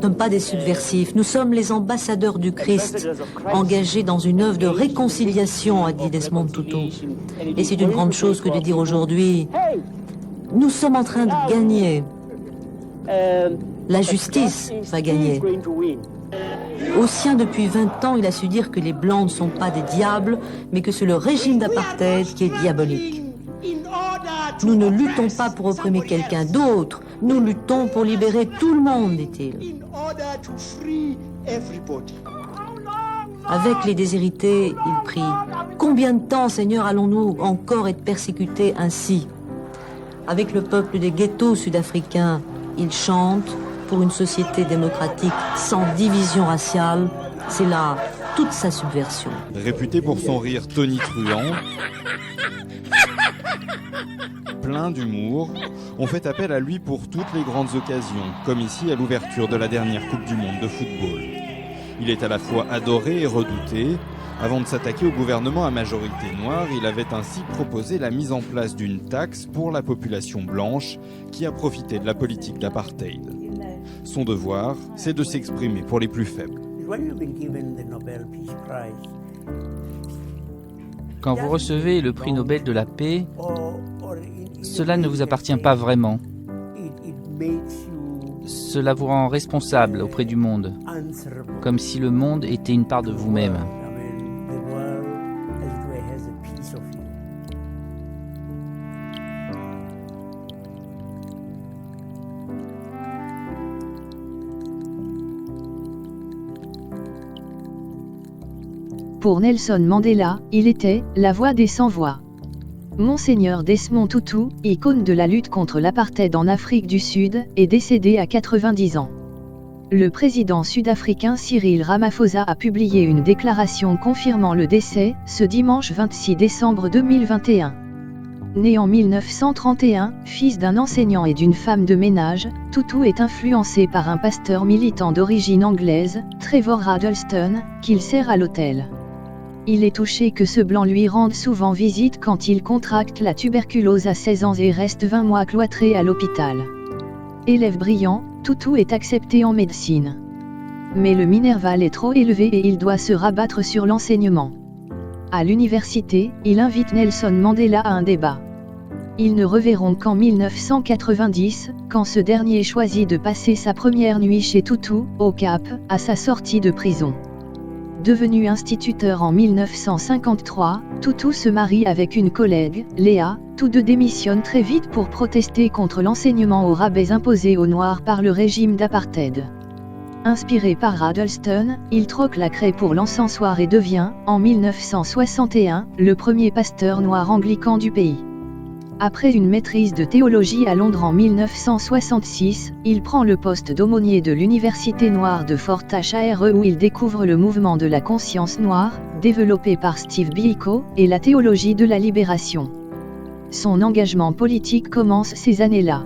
sommes pas des subversifs, nous sommes les ambassadeurs du Christ, engagés dans une œuvre de réconciliation, a dit Desmond Tutu. Et c'est une grande chose que de dire aujourd'hui, nous sommes en train de gagner. La justice va gagner. Au sien, depuis 20 ans, il a su dire que les Blancs ne sont pas des diables, mais que c'est le régime d'apartheid qui est diabolique. Nous ne luttons pas pour opprimer quelqu'un d'autre, nous luttons pour libérer tout le monde, dit-il. Avec les déshérités, il prie. Combien de temps, Seigneur, allons-nous encore être persécutés ainsi? Avec le peuple des ghettos sud-africains, il chante pour une société démocratique sans division raciale. C'est là toute sa subversion. Réputé pour son rire tonitruant, plein d'humour, on fait appel à lui pour toutes les grandes occasions, comme ici à l'ouverture de la dernière Coupe du Monde de football. Il est à la fois adoré et redouté. Avant de s'attaquer au gouvernement à majorité noire, il avait ainsi proposé la mise en place d'une taxe pour la population blanche qui a profité de la politique d'apartheid. Son devoir, c'est de s'exprimer pour les plus faibles. Quand vous recevez le prix Nobel de la paix, cela ne vous appartient pas vraiment. Cela vous rend responsable auprès du monde, comme si le monde était une part de vous-même. Pour Nelson Mandela, il était « la voix des sans-voix ». Monseigneur Desmond Tutu, icône de la lutte contre l'apartheid en Afrique du Sud, est décédé à 90 ans. Le président sud-africain Cyril Ramaphosa a publié une déclaration confirmant le décès, ce dimanche 26 décembre 2021. Né en 1931, fils d'un enseignant et d'une femme de ménage, Tutu est influencé par un pasteur militant d'origine anglaise, Trevor Huddleston, qu'il sert à l'hôtel. Il est touché que ce blanc lui rende souvent visite quand il contracte la tuberculose à 16 ans et reste 20 mois cloîtré à l'hôpital. Élève brillant, Tutu est accepté en médecine. Mais le minerval est trop élevé et il doit se rabattre sur l'enseignement. À l'université, il invite Nelson Mandela à un débat. Ils ne reverront qu'en 1990, quand ce dernier choisit de passer sa première nuit chez Tutu, au Cap, à sa sortie de prison. Devenu instituteur en 1953, Tutu se marie avec une collègue, Léa. Tous deux démissionnent très vite pour protester contre l'enseignement aux rabais imposés aux Noirs par le régime d'apartheid. Inspiré par Huddleston, il troque la craie pour l'encensoir et devient, en 1961, le premier pasteur noir anglican du pays. Après une maîtrise de théologie à Londres en 1966, il prend le poste d'aumônier de l'Université noire de Fort Hare où il découvre le mouvement de la conscience noire, développé par Steve Biko, et la théologie de la libération. Son engagement politique commence ces années-là.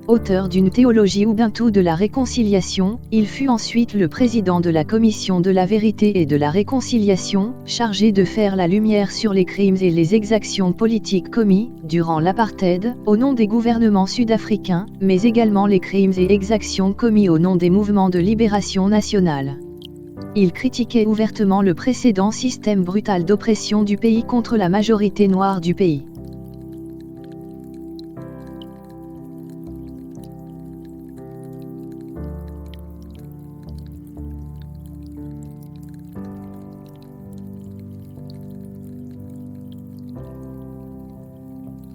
Auteur d'une théologie ubuntu de la réconciliation, il fut ensuite le président de la Commission de la vérité et de la réconciliation, chargé de faire la lumière sur les crimes et les exactions politiques commis, durant l'apartheid, au nom des gouvernements sud-africains, mais également les crimes et exactions commis au nom des mouvements de libération nationale. Il critiquait ouvertement le précédent système brutal d'oppression du pays contre la majorité noire du pays.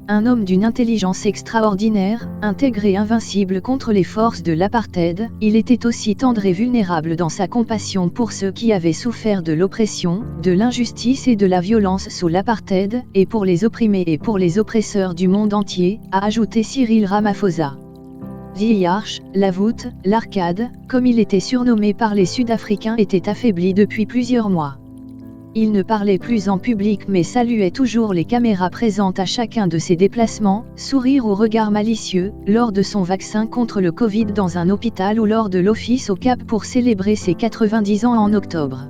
Un homme d'une intelligence extraordinaire, intègre et invincible contre les forces de l'apartheid, il était aussi tendre et vulnérable dans sa compassion pour ceux qui avaient souffert de l'oppression, de l'injustice et de la violence sous l'apartheid, et pour les opprimés et pour les oppresseurs du monde entier, a ajouté Cyril Ramaphosa. The Arch, la voûte, l'arcade, comme il était surnommé par les Sud-Africains, était affaibli depuis plusieurs mois. Il ne parlait plus en public mais saluait toujours les caméras présentes à chacun de ses déplacements, sourire ou regard malicieux, lors de son vaccin contre le Covid dans un hôpital ou lors de l'office au Cap pour célébrer ses 90 ans en octobre.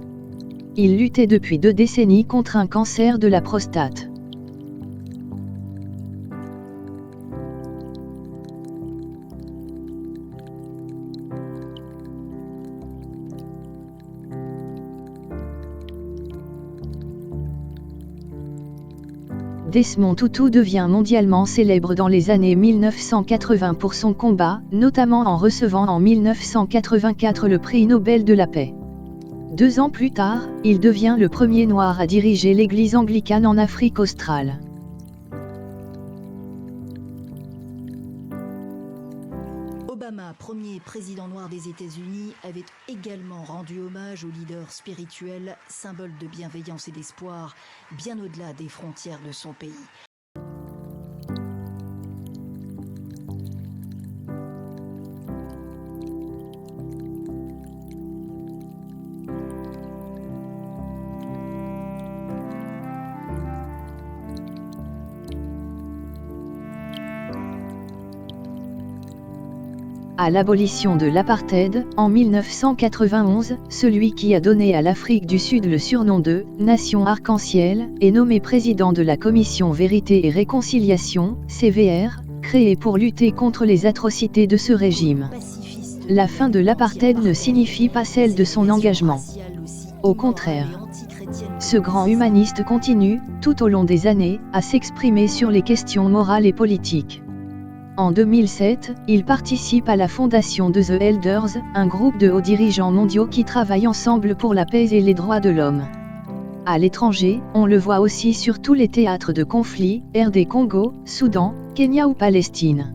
Il luttait depuis 2 décennies contre un cancer de la prostate. Desmond Tutu devient mondialement célèbre dans les années 1980 pour son combat, notamment en recevant en 1984 le prix Nobel de la paix. 2 ans plus tard, il devient le premier noir à diriger l'église anglicane en Afrique australe. Obama, premier président noir des États-Unis, avait également rendu hommage au leader spirituel, symbole de bienveillance et d'espoir, bien au-delà des frontières de son pays. À l'abolition de l'apartheid, en 1991, celui qui a donné à l'Afrique du Sud le surnom de « Nation Arc-en-Ciel » est nommé président de la Commission Vérité et Réconciliation, CVR, créée pour lutter contre les atrocités de ce régime. La fin de l'apartheid ne signifie pas celle de son engagement. Au contraire, ce grand humaniste continue, tout au long des années, à s'exprimer sur les questions morales et politiques. En 2007, il participe à la fondation de The Elders, un groupe de hauts dirigeants mondiaux qui travaillent ensemble pour la paix et les droits de l'homme. À l'étranger, on le voit aussi sur tous les théâtres de conflit, RD Congo, Soudan, Kenya ou Palestine.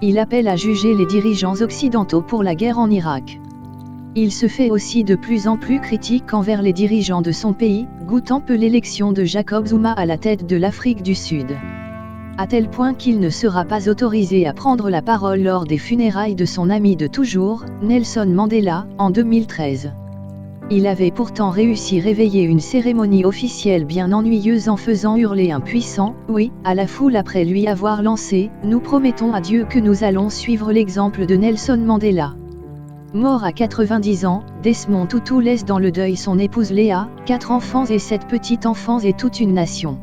Il appelle à juger les dirigeants occidentaux pour la guerre en Irak. Il se fait aussi de plus en plus critique envers les dirigeants de son pays, goûtant peu l'élection de Jacob Zuma à la tête de l'Afrique du Sud. À tel point qu'il ne sera pas autorisé à prendre la parole lors des funérailles de son ami de toujours, Nelson Mandela, en 2013. Il avait pourtant réussi à réveiller une cérémonie officielle bien ennuyeuse en faisant hurler un puissant « oui » à la foule après lui avoir lancé « Nous promettons à Dieu que nous allons suivre l'exemple de Nelson Mandela ». Mort à 90 ans, Desmond Tutu laisse dans le deuil son épouse Léa, 4 enfants et 7 petits-enfants et toute une nation.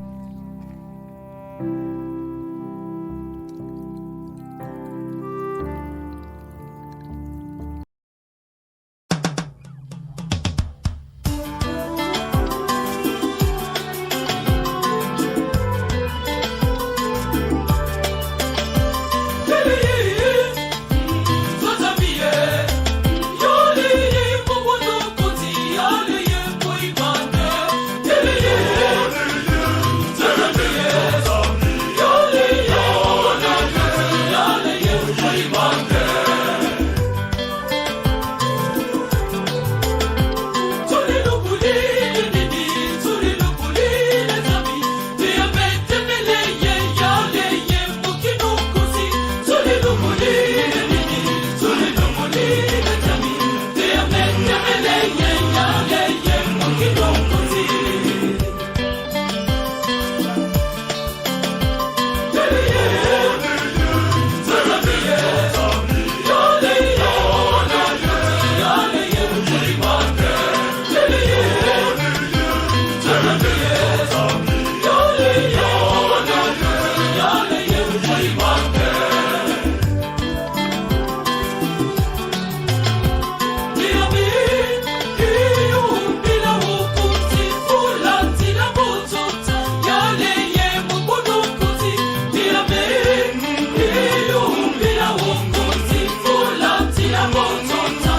Yeah.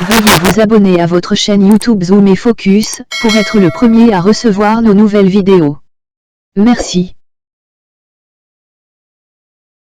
Veuillez vous abonner à votre chaîne YouTube Zoom et Focus, pour être le premier à recevoir nos nouvelles vidéos. Merci.